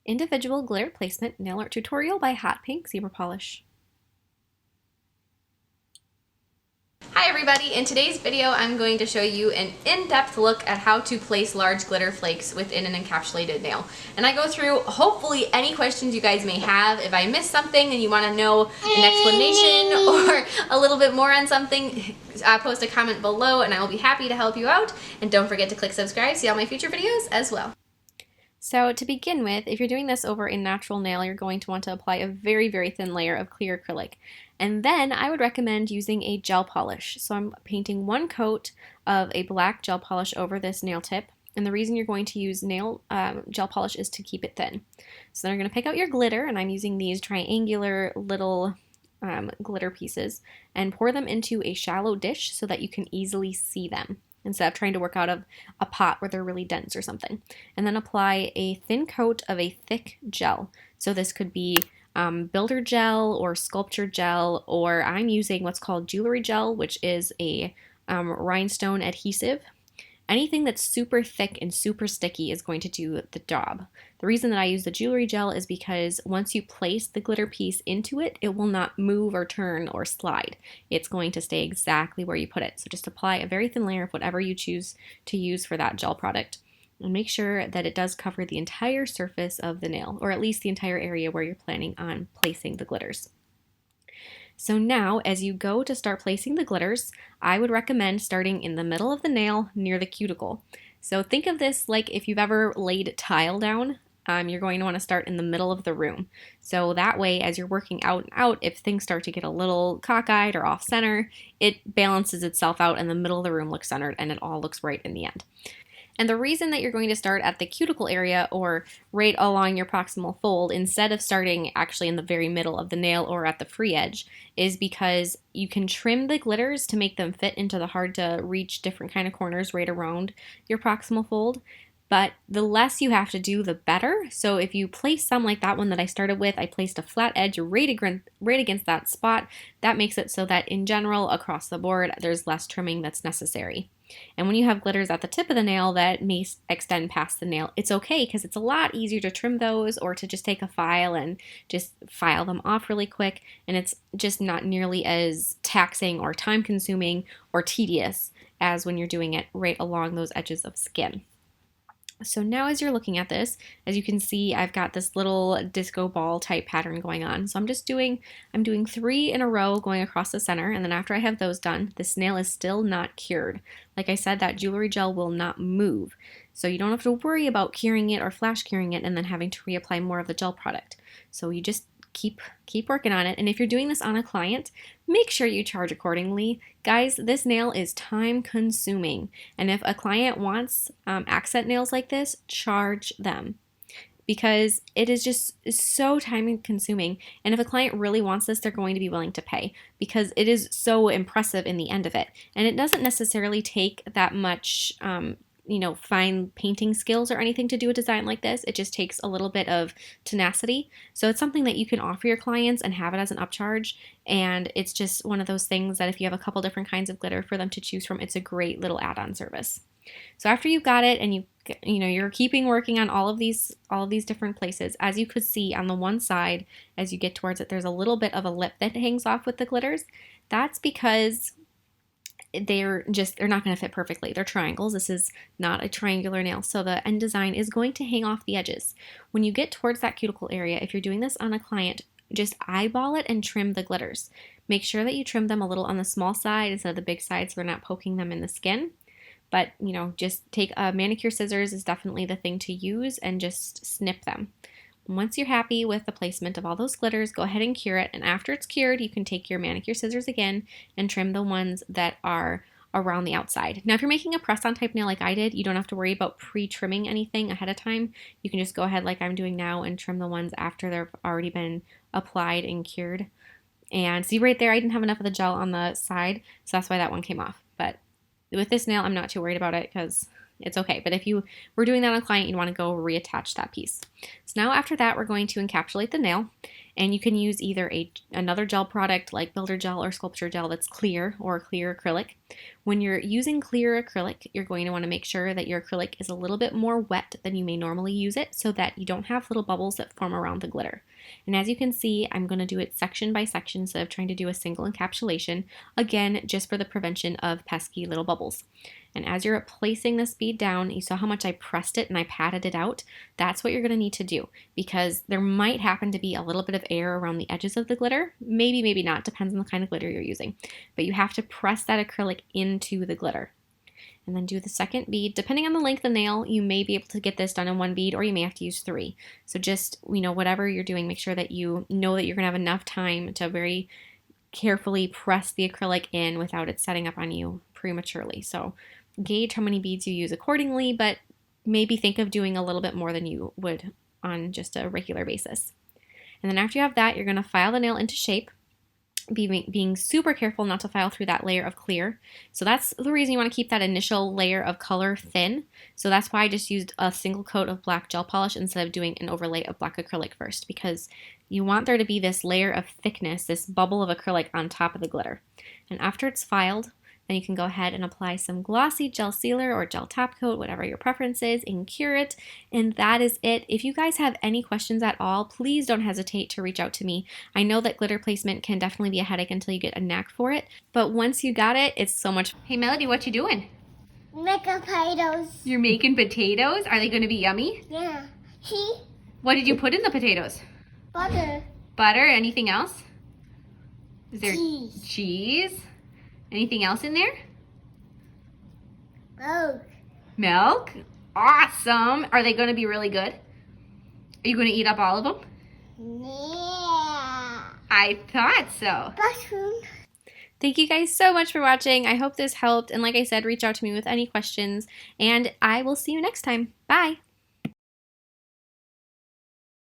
Individual glitter placement nail art tutorial by Hotpinkzebrapolish. Hi everybody, in today's video I'm going to show you an in-depth look at how to place large glitter flakes within an encapsulated nail. And I go through hopefully any questions you guys may have. If I missed something and you want to know an explanation or a little bit more on something, post a comment below and I will be happy to help you out. And don't forget to click subscribe to see all my future videos as well. So to begin with, if you're doing this over a natural nail, you're going to want to apply a very, very thin layer of clear acrylic. And then I would recommend using a gel polish. So I'm painting one coat of a black gel polish over this nail tip. And the reason you're going to use gel polish is to keep it thin. So then you're going to pick out your glitter, and I'm using these triangular little glitter pieces, and pour them into a shallow dish so that you can easily see them, instead of trying to work out of a pot where they're really dense or something. And then apply a thin coat of a thick gel. So this could be builder gel or sculpture gel, or I'm using what's called jewelry gel, which is a rhinestone adhesive. Anything that's super thick and super sticky is going to do the job. The reason that I use the jewelry gel is because once you place the glitter piece into it, it will not move or turn or slide. It's going to stay exactly where you put it. So just apply a very thin layer of whatever you choose to use for that gel product. And make sure that it does cover the entire surface of the nail, or at least the entire area where you're planning on placing the glitters. So now, as you go to start placing the glitters, I would recommend starting in the middle of the nail near the cuticle. So think of this like if you've ever laid tile down, you're going to want to start in the middle of the room. So that way, as you're working out and out, if things start to get a little cockeyed or off center, it balances itself out and the middle of the room looks centered and it all looks right in the end. And the reason that you're going to start at the cuticle area or right along your proximal fold instead of starting actually in the very middle of the nail or at the free edge is because you can trim the glitters to make them fit into the hard to reach different kind of corners right around your proximal fold. But the less you have to do, the better. So if you place some like that one that I started with, I placed a flat edge right against that spot. That makes it so that in general, across the board, there's less trimming that's necessary. And when you have glitters at the tip of the nail that may extend past the nail, it's okay because it's a lot easier to trim those or to just take a file and just file them off really quick. And it's just not nearly as taxing or time consuming or tedious as when you're doing it right along those edges of skin. So now as you're looking at this, as you can see, I've got this little disco ball type pattern going on. So I'm doing 3 in a row going across the center, and then after I have those done, this nail is still not cured. Like I said, that jewelry gel will not move. So you don't have to worry about curing it or flash curing it and then having to reapply more of the gel product. So you just keep working on it. And if you're doing this on a client, make sure you charge accordingly. Guys, this nail is time consuming. And if a client wants accent nails like this, charge them, because it is just so time consuming. And if a client really wants this, they're going to be willing to pay because it is so impressive in the end of it. And it doesn't necessarily take that much fine painting skills or anything to do a design like this. It just takes a little bit of tenacity. So it's something that you can offer your clients and have it as an upcharge. And it's just one of those things that if you have a couple different kinds of glitter for them to choose from, it's a great little add-on service. So after you've got it and you're keeping working on all of these different places, as you could see on the one side, as you get towards it, there's a little bit of a lip that hangs off with the glitters. That's because they're not going to fit perfectly. They're triangles. This is not a triangular nail, so the end design is going to hang off the edges. When you get towards that cuticle area, if you're doing this on a client, just eyeball it and trim the glitters. Make sure that you trim them a little on the small side instead of the big side so they're not poking them in the skin. But, just take a manicure scissors is definitely the thing to use and just snip them. Once you're happy with the placement of all those glitters, go ahead and cure it. And after it's cured, you can take your manicure scissors again and trim the ones that are around the outside. Now, if you're making a press-on type nail like I did, you don't have to worry about pre-trimming anything ahead of time. You can just go ahead like I'm doing now and trim the ones after they've already been applied and cured. And see right there, I didn't have enough of the gel on the side, so that's why that one came off. But with this nail, I'm not too worried about it because it's okay. But if you were doing that on a client, you'd want to go reattach that piece. So now after that, we're going to encapsulate the nail. And you can use either another gel product like builder gel or sculpture gel that's clear or clear acrylic. When you're using clear acrylic, you're going to want to make sure that your acrylic is a little bit more wet than you may normally use it so that you don't have little bubbles that form around the glitter. And as you can see, I'm going to do it section by section instead of trying to do a single encapsulation, again, just for the prevention of pesky little bubbles. And as you're placing this bead down, you saw how much I pressed it and I patted it out. That's what you're going to need to do because there might happen to be a little bit of air around the edges of the glitter. Maybe, maybe not, depends on the kind of glitter you're using. But you have to press that acrylic into the glitter. And then do the second bead. Depending on the length of the nail, you may be able to get this done in one bead or you may have to use 3. So just, whatever you're doing, make sure that you know that you're going to have enough time to very carefully press the acrylic in without it setting up on you prematurely. So gauge how many beads you use accordingly, but maybe think of doing a little bit more than you would on just a regular basis. And then after you have that, you're going to file the nail into shape, being super careful not to file through that layer of clear. So that's the reason you want to keep that initial layer of color thin. So that's why I just used a single coat of black gel polish instead of doing an overlay of black acrylic first, because you want there to be this layer of thickness, this bubble of acrylic on top of the glitter. And after it's filed, then you can go ahead and apply some glossy gel sealer or gel top coat, whatever your preference is, and cure it. And that is it. If you guys have any questions at all, please don't hesitate to reach out to me. I know that glitter placement can definitely be a headache until you get a knack for it, but once you got it, it's so much. Hey Melody, what you doing? Making potatoes. You're making potatoes? Are they going to be yummy? Yeah. See? What did you put in the potatoes? Butter. Butter? Anything else? Is there Cheese. cheese? Anything else in there? Milk. Milk? Awesome! Are they going to be really good? Are you going to eat up all of them? Yeah. I thought so. Bathroom. Thank you guys so much for watching. I hope this helped. And like I said, reach out to me with any questions. And I will see you next time. Bye!